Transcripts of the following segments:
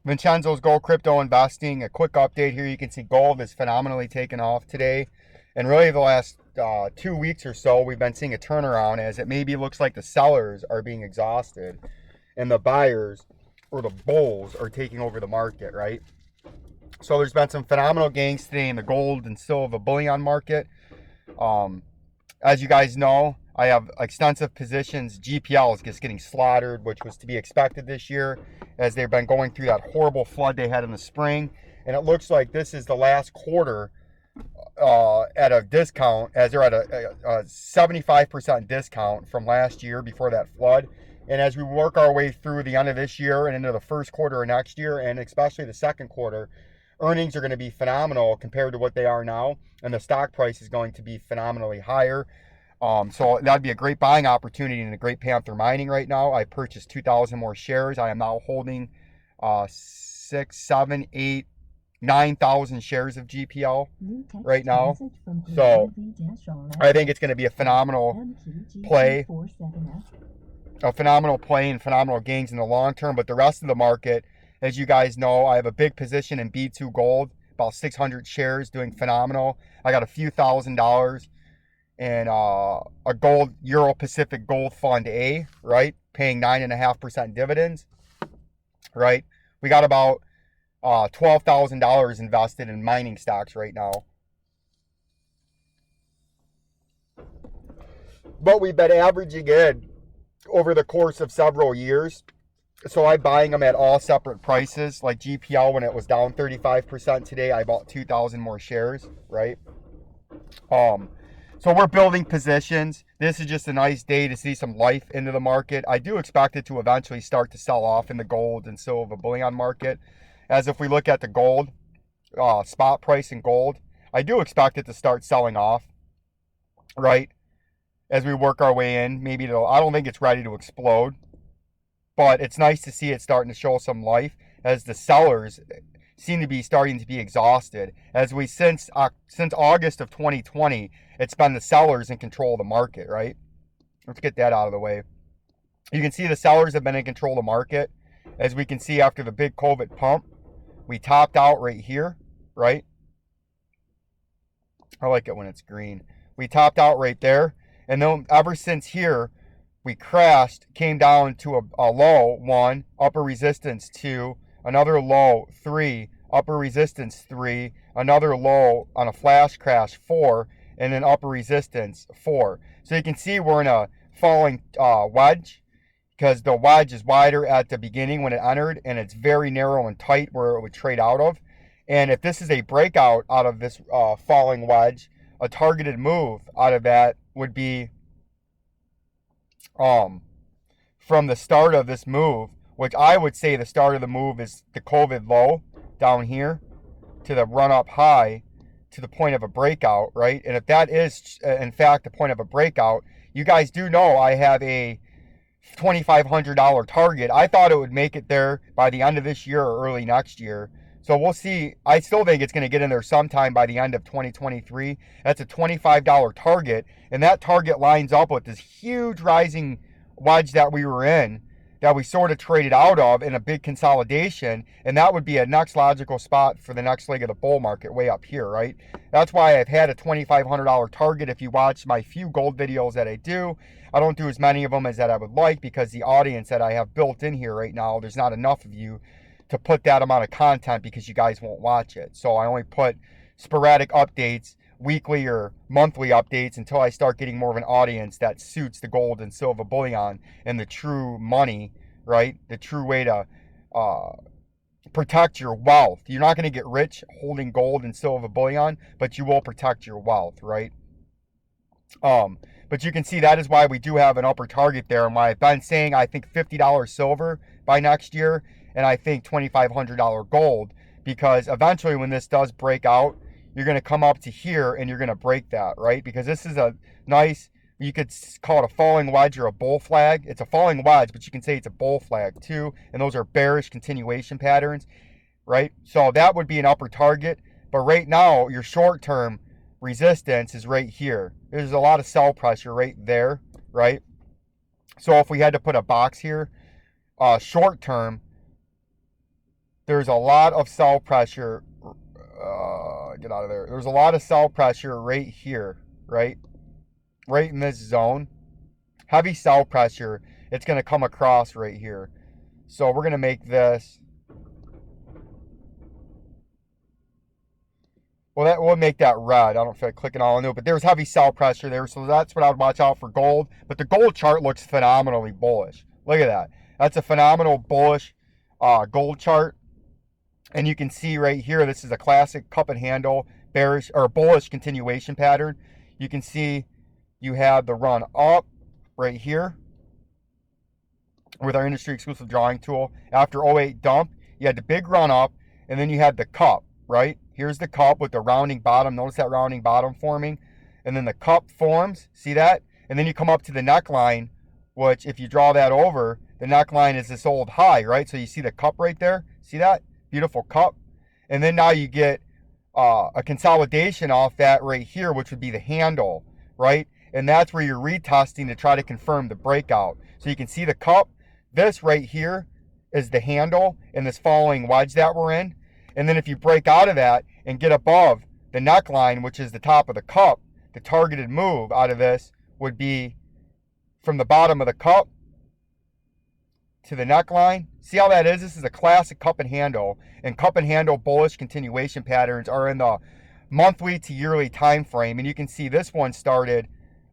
Vincenzo's Gold Crypto Investing. A quick update here. You can see gold is phenomenally taken off today. And really the last 2 weeks or so, we've been seeing a turnaround as it maybe looks like the sellers are being exhausted and the buyers or the bulls are taking over the market, right? So there's been some phenomenal gains today in the gold and silver bullion market. As you guys know, I have extensive positions. GPL is just getting slaughtered, which was to be expected this year as they've been going through that horrible flood they had in the spring. And it looks like this is the last quarter at a discount, as they're at a 75% discount from last year before that flood. And as we work our way through the end of this year and into the first quarter of next year, and especially the second quarter, earnings are going to be phenomenal compared to what they are now, and the stock price is going to be phenomenally higher. So that'd be a great buying opportunity in a great Panther Mining right now. I purchased 2,000 more shares. I am now holding 6, 7, 8, 9,000 shares of GPL right now. So I think it's going to be a phenomenal play. A phenomenal play and phenomenal gains in the long term. But the rest of the market, as you guys know, I have a big position in B2 Gold, about 600 shares, doing phenomenal. I got a few $1,000s in a gold Euro Pacific Gold Fund A, right, paying 9.5% dividends, right? We got about $12,000 invested in mining stocks right now. But we've been averaging in over the course of several years. So I'm buying them at all separate prices. Like GPL, when it was down 35% today, I bought 2,000 more shares, right? So we're building positions. This is just a nice day to see some life into the market. I do expect it to eventually start to sell off in the gold and silver bullion market. As if we look at the gold, spot price in gold, I do expect it to start selling off, right? As we work our way in, maybe I don't think it's ready to explode, but it's nice to see it starting to show some life as the sellers seem to be starting to be exhausted. As we since August of 2020, it's been the sellers in control of the market, right? Let's get that out of the way. You can see the sellers have been in control of the market. As we can see after the big COVID pump, we topped out right here, right? I like it when it's green. We topped out right there. And then ever since here, we crashed, came down to a low, 1, upper resistance 2, another low 3, upper resistance 3, another low on a flash crash 4, and then upper resistance 4. So you can see we're in a falling wedge, because the wedge is wider at the beginning when it entered, and it's very narrow and tight where it would trade out of. And if this is a breakout out of this falling wedge, a targeted move out of that would be from the start of this move, which I would say the start of the move is the COVID low down here to the run up high to the point of a breakout, right? And if that is in fact the point of a breakout, you guys do know I have a $2,500 target. I thought it would make it there by the end of this year or early next year. So we'll see. I still think it's going to get in there sometime by the end of 2023. That's a $25 target. And that target lines up with this huge rising wedge that we were in, that we sort of traded out of in a big consolidation. And that would be a next logical spot for the next leg of the bull market way up here, right? That's why I've had a $2,500 target. If you watch my few gold videos that I do, I don't do as many of them as that I would like, because the audience that I have built in here right now, there's not enough of you to put that amount of content because you guys won't watch it. So I only put sporadic updates, weekly or monthly updates, until I start getting more of an audience that suits the gold and silver bullion and the true money, right? The true way to protect your wealth. You're not going to get rich holding gold and silver bullion, but you will protect your wealth, right? But you can see that is why we do have an upper target there, and why I've been saying I think $50 silver by next year, and I think $2,500 gold, because eventually when this does break out, you're going to come up to here and you're going to break that, right? Because this is a nice, you could call it a falling wedge or a bull flag. It's a falling wedge, but you can say it's a bull flag too, and those are bearish continuation patterns, right? So that would be an upper target. But right now, your short-term resistance is right here. There's a lot of sell pressure right there, right? So if we had to put a box here, short-term, there's a lot of sell pressure. Get out of there. There's a lot of sell pressure right here, right in this zone. Heavy sell pressure. It's going to come across right here. So we're going to make this. Well, that will make that red. I don't feel like clicking all into it, but there's heavy sell pressure there. So that's what I would watch out for gold. But the gold chart looks phenomenally bullish. Look at that. That's a phenomenal bullish gold chart. And you can see right here, this is a classic cup and handle bearish or bullish continuation pattern. You can see you have the run up right here with our industry exclusive drawing tool. After 08 dump, you had the big run up, and then you had the cup, right? Here's the cup with the rounding bottom. Notice that rounding bottom forming. And then the cup forms. See that? And then you come up to the neckline, which if you draw that over, the neckline is this old high, right? So you see the cup right there. See that? Beautiful cup. And then now you get a consolidation off that right here, which would be the handle, right? And that's where you're retesting to try to confirm the breakout. So you can see the cup. This right here is the handle in this falling wedge that we're in. And then if you break out of that and get above the neckline, which is the top of the cup, the targeted move out of this would be from the bottom of the cup to the neckline. See how that is? This is a classic cup and handle. And cup and handle bullish continuation patterns are in the monthly to yearly time frame. And you can see this one started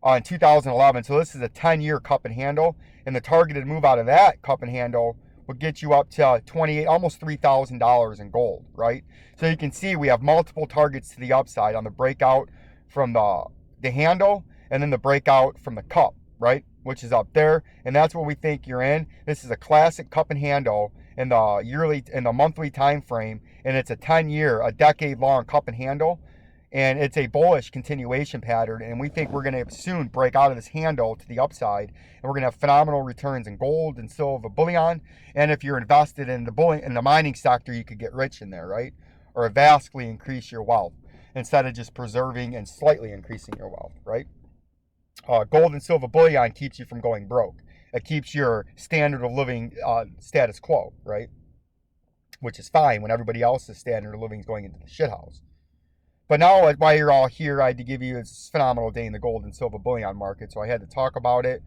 in 2011. So this is a 10-year cup and handle. And the targeted move out of that cup and handle would get you up to 28, almost $3,000 in gold, right? So you can see we have multiple targets to the upside on the breakout from the handle and then the breakout from the cup, right? Which is up there. And that's what we think you're in. This is a classic cup and handle in the yearly, in the monthly time frame. And it's a 10-year, a decade-long cup and handle. And it's a bullish continuation pattern. And we think we're going to soon break out of this handle to the upside. And we're going to have phenomenal returns in gold and silver bullion. And if you're invested in the mining sector, you could get rich in there, right? Or vastly increase your wealth instead of just preserving and slightly increasing your wealth, right? Gold and silver bullion keeps you from going broke. It keeps your standard of living status quo, right? Which is fine when everybody else's standard of living is going into the shithouse. But now, while you're all here, I had to give you a phenomenal day in the gold and silver bullion market, so I had to talk about it.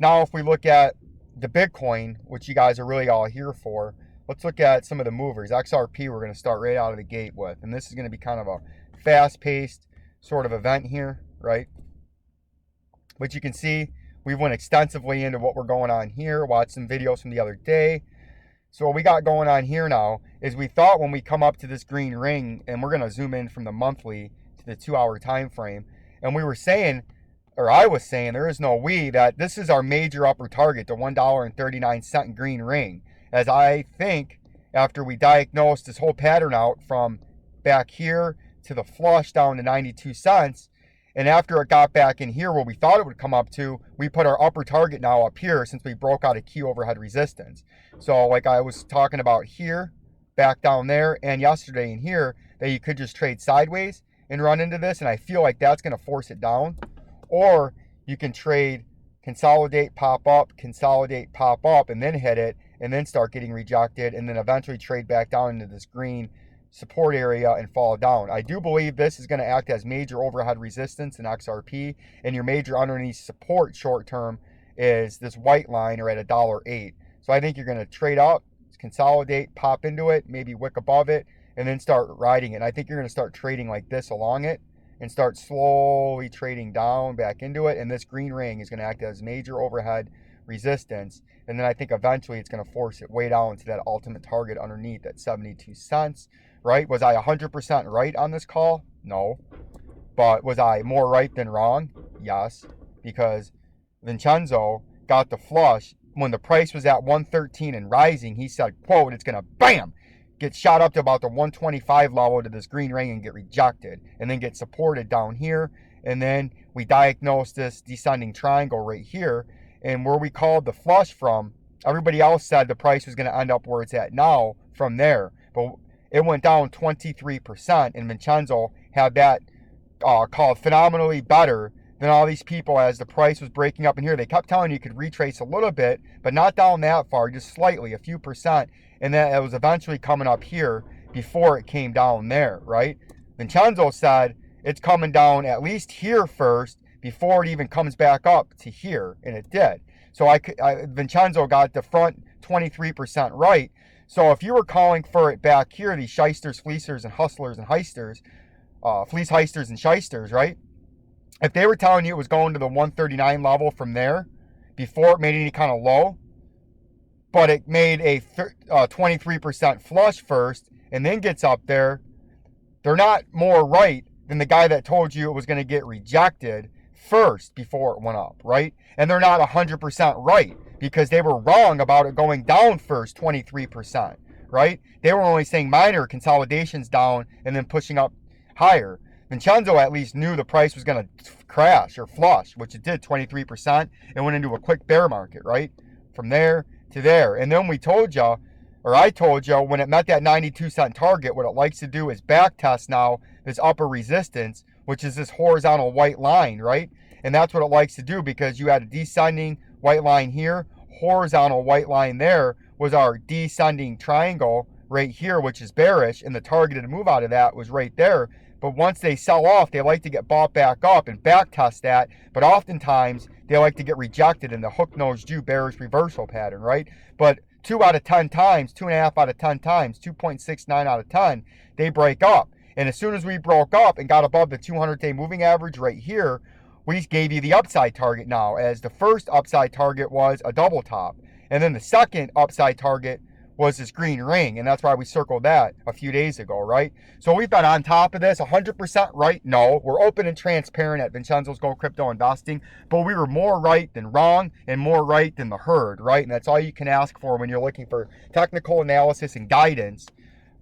Now, if we look at the Bitcoin, which you guys are really all here for, let's look at some of the movers. XRP, we're going to start right out of the gate with, and this is going to be kind of a fast-paced sort of event here, right? But you can see we went extensively into what we're going on here, watched some videos from the other day. So what we got going on here now is we thought when we come up to this green ring, and we're going to zoom in from the monthly to the 2-hour time frame, and we were saying, or I was saying, there is no we, that this is our major upper target, the $1.39 green ring. As I think after we diagnosed this whole pattern out from back here to the flush down to 92 cents, and after it got back in here where we thought it would come up to, we put our upper target now up here since we broke out a key overhead resistance. So like I was talking about here, back down there, and yesterday in here, that you could just trade sideways and run into this, and I feel like that's going to force it down. Or you can trade consolidate, pop up, and then hit it, and then start getting rejected, and then eventually trade back down into this green support area and fall down. I do believe this is going to act as major overhead resistance in XRP, and your major underneath support short term is this white line or at $1.08. So I think you're going to trade up, consolidate, pop into it, maybe wick above it, and then start riding it. And I think you're going to start trading like this along it and start slowly trading down back into it. And this green ring is going to act as major overhead resistance. And then I think eventually it's going to force it way down to that ultimate target underneath at 72 cents. Right? Was I 100% right on this call? No. But was I more right than wrong? Yes. Because Vincenzo got the flush when the price was at 113 and rising. He said, quote, it's going to, bam, get shot up to about the 125 level to this green ring and get rejected. And then get supported down here. And then we diagnosed this descending triangle right here. And where we called the flush from, everybody else said the price was going to end up where it's at now from there. But it went down 23%, and Vincenzo had that called phenomenally better than all these people as the price was breaking up in here. They kept telling you could retrace a little bit, but not down that far, just slightly, a few percent. and then it was eventually coming up here before it came down there, right? Vincenzo said it's coming down at least here first before it even comes back up to here, and it did. So Vincenzo got the front 23% right. So if you were calling for it back here, these shysters, fleecers, and hustlers and heisters, fleece heisters and shysters, right? If they were telling you it was going to the 139 level from there before it made any kind of low, but it made a 23% flush first and then gets up there, they're not more right than the guy that told you it was going to get rejected first before it went up, right? And they're not 100% right because they were wrong about it going down first 23%, right? They were only saying minor consolidations down and then pushing up higher. Vincenzo at least knew the price was going to crash or flush, which it did, 23%, and went into a quick bear market, right? From there to there. And then we told you, or I told you, when it met that 92-cent target, what it likes to do is back test now this upper resistance, which is this horizontal white line, right? And that's what it likes to do because you had a descending white line here, horizontal white line there was our descending triangle right here, which is bearish, and the targeted move out of that was right there. But once they sell off, they like to get bought back up and back test that. But oftentimes, they like to get rejected in the hook-nosed Jew bearish reversal pattern, right? But 2 out of 10 times, 2.5 out of 10 times, 2.69 out of 10, they break up. And as soon as we broke up and got above the 200-day moving average right here, we gave you the upside target now, as the first upside target was a double top. And then the second upside target was this green ring, and that's why we circled that a few days ago, right? So we've been on top of this, 100% right? No, we're open and transparent at Vincenzo's Gold Crypto Investing, but we were more right than wrong and more right than the herd, right? And that's all you can ask for when you're looking for technical analysis and guidance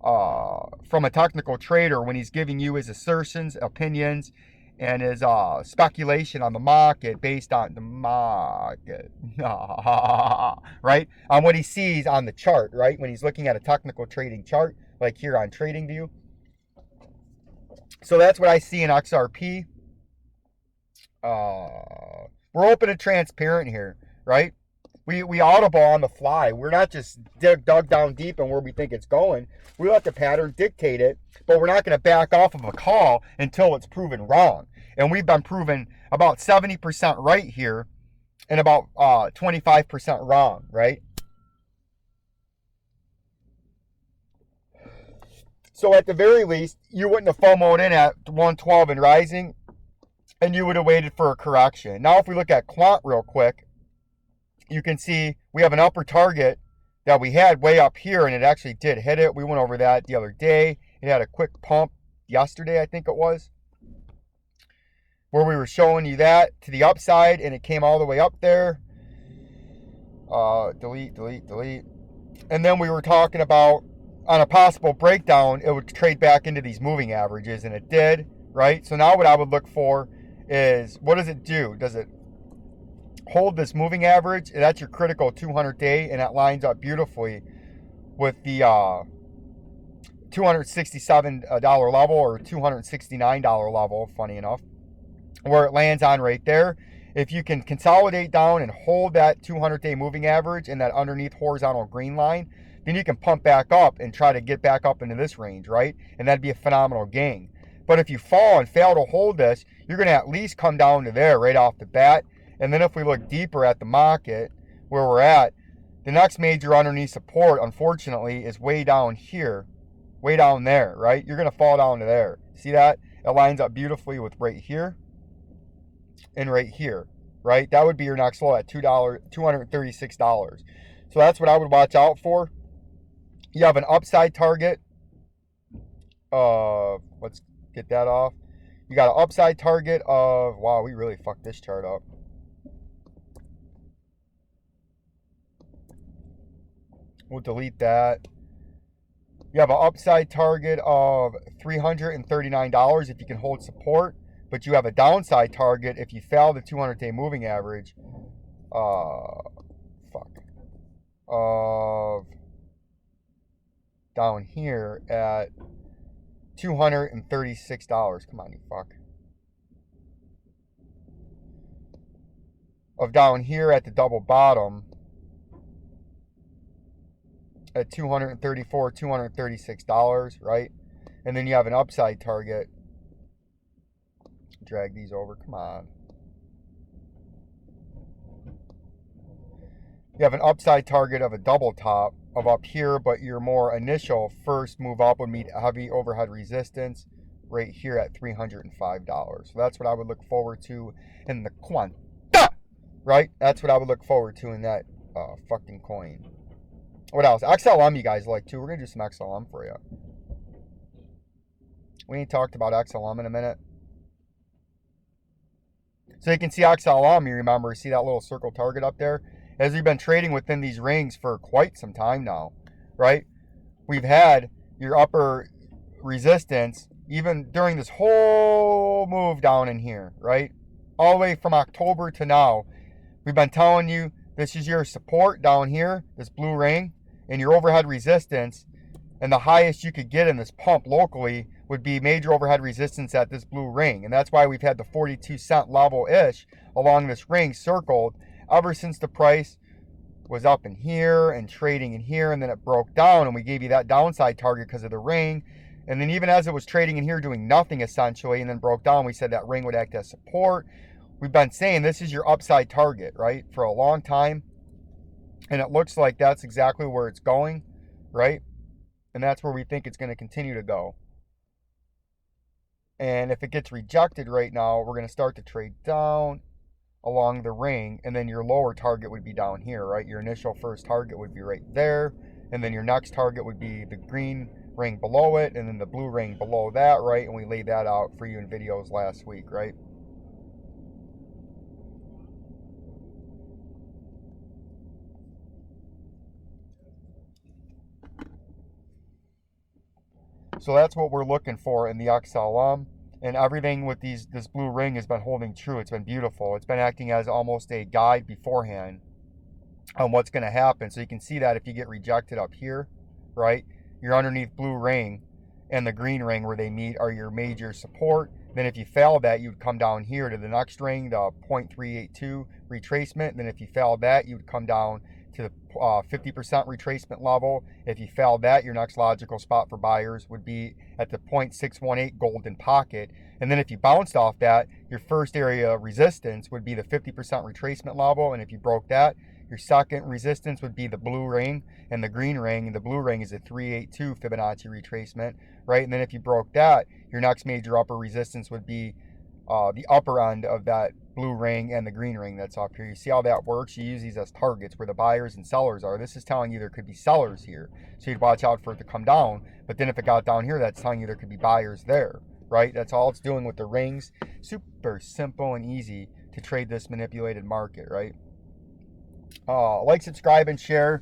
from a technical trader when he's giving you his assertions, opinions, and his speculation on the market based on the market, right? On what he sees on the chart, right? When he's looking at a technical trading chart, like here on TradingView. So that's what I see in XRP. We're open and transparent here, right? We audible on the fly. We're not just dug down deep and where we think it's going. We let the pattern dictate it, but we're not going to back off of a call until it's proven wrong. And we've been proven about 70% right here and about 25% wrong, right? So at the very least, you wouldn't have FOMO'd in at 112 and rising, and you would have waited for a correction. Now, if we look at quant real quick, you can see we have an upper target that we had way up here, and it actually did hit it. We went over that the other day. It had a quick pump yesterday, I think it was, where we were showing you that to the upside, and it came all the way up there. Delete. And then we were talking about on a possible breakdown, it would trade back into these moving averages, and it did, right? So now what I would look for is, what does it do? Does it hold this moving average? That's your critical 200-day, and that lines up beautifully with the $267 level or $269 level, funny enough, where it lands on right there. If you can consolidate down and hold that 200-day moving average and that underneath horizontal green line, then you can pump back up and try to get back up into this range, right? And that'd be a phenomenal gain. But if you fall and fail to hold this, you're going to at least come down to there right off the bat. And then if we look deeper at the market, where we're at, the next major underneath support, unfortunately, is way down here, way down there, right? You're going to fall down to there. See that? It lines up beautifully with right here and right here, right? That would be your next low at $236. So that's what I would watch out for. You have an upside target. Let's get that off. You got an upside target of, wow, we really fucked this chart up. We'll delete that. You have an upside target of $339 if you can hold support, but you have a downside target if you fail the 200-day moving average of down here at $236. Come on, you fuck. Of down here at the double bottom at $234, $236, right? And then you have an upside target. Drag these over, come on. You have an upside target of a double top of up here, but your more initial first move up would meet heavy overhead resistance right here at $305. So that's what I would look forward to in the quanta, right? That's what I would look forward to in that fucking coin. What else? XLM you guys like too. We're going to do some XLM for you. We ain't talked about XLM in a minute. So you can see XLM, you remember, see that little circle target up there? As we've been trading within these rings for quite some time now, right? We've had your upper resistance even during this whole move down in here, right? All the way from October to now. We've been telling you this is your support down here, this blue ring, and your overhead resistance. And the highest you could get in this pump locally would be major overhead resistance at this blue ring. And that's why we've had the 42-cent level-ish along this ring circled ever since the price was up in here and trading in here, and then it broke down, and we gave you that downside target because of the ring. And then even as it was trading in here doing nothing essentially and then broke down, we said that ring would act as support. We've been saying this is your upside target, right, for a long time. And it looks like that's exactly where it's going, right? And that's where we think it's going to continue to go. And if it gets rejected right now, we're going to start to trade down along the ring, and then your lower target would be down here, right? Your initial first target would be right there, and then your next target would be the green ring below it, and then the blue ring below that, right? And we laid that out for you in videos last week, right? So that's what we're looking for in the XLM. And everything with this blue ring has been holding true. It's been beautiful. It's been acting as almost a guide beforehand on what's going to happen. So you can see that if you get rejected up here, right, you're underneath blue ring and the green ring where they meet are your major support. Then if you fail that, you'd come down here to the next ring, the 0.382 retracement. Then if you fail that, you'd come down to the 50% retracement level. If you failed that, your next logical spot for buyers would be at the 0.618 golden pocket. And then if you bounced off that, your first area of resistance would be the 50% retracement level. And if you broke that, your second resistance would be the blue ring and the green ring. And the blue ring is a 382 Fibonacci retracement, right? And then if you broke that, your next major upper resistance would be the upper end of that blue ring and the green ring that's up here. You see how that works? You use these as targets where the buyers and sellers are. This is telling you there could be sellers here, so you'd watch out for it to come down. But then if it got down here, that's telling you there could be buyers there, right? That's all it's doing with the rings. Super simple and easy to trade this manipulated market, right? Like, subscribe, and share.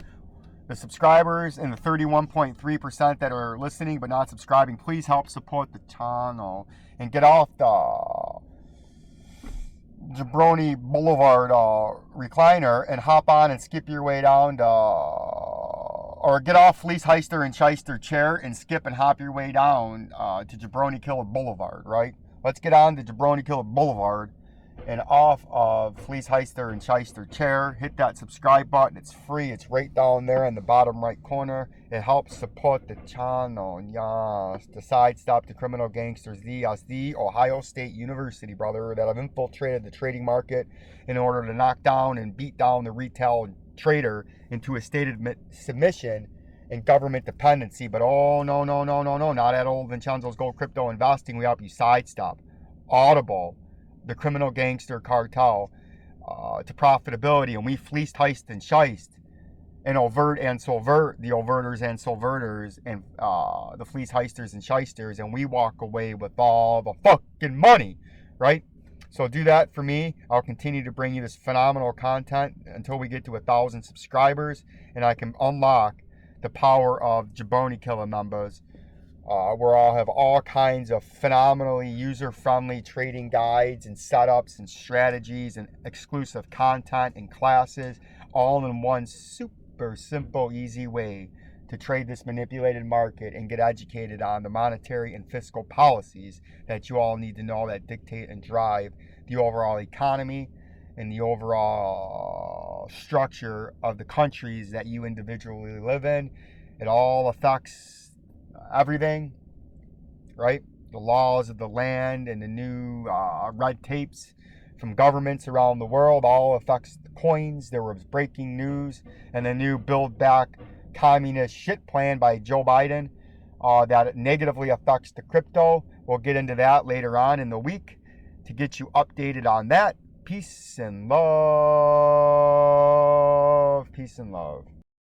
The subscribers and the 31.3% that are listening but not subscribing, please help support the channel and get off the Jabroni Boulevard recliner and hop on and skip your way down to, or get off Fleece Heister and Shyster chair and skip and hop your way down to Jabroni Killer Boulevard, right? Let's get on to Jabroni Killer Boulevard and off of Fleece Heister and Shyster chair. Hit that subscribe button. It's free. It's right down there in the bottom right corner. It helps support the channel. Yes. To sidestop the criminal gangsters. The Ohio State University, brother, that have infiltrated the trading market in order to knock down and beat down the retail trader into a state of submission and government dependency. But oh, no, not at old Vincenzo's Gold Crypto Investing. We help you sidestop Audible, the criminal gangster cartel, to profitability, and we fleeced, heist, and shiced, and overt and subvert the overters and subverters, and the fleece heisters and shysters, and we walk away with all the fucking money, right? So do that for me. I'll continue to bring you this phenomenal content until we get to 1,000 subscribers, and I can unlock the power of Jabroni Killer members, where I'll have all kinds of phenomenally user-friendly trading guides and setups and strategies and exclusive content and classes, all in one super simple, easy way to trade this manipulated market and get educated on the monetary and fiscal policies that you all need to know that dictate and drive the overall economy and the overall structure of the countries that you individually live in. It all affects everything, right? The laws of the land and the new red tapes from governments around the world all affects the coins. There was breaking news and the new Build Back Communist shit plan by Joe Biden that negatively affects the crypto. We'll get into that later on in the week to get you updated on that. Peace and love. Peace and love.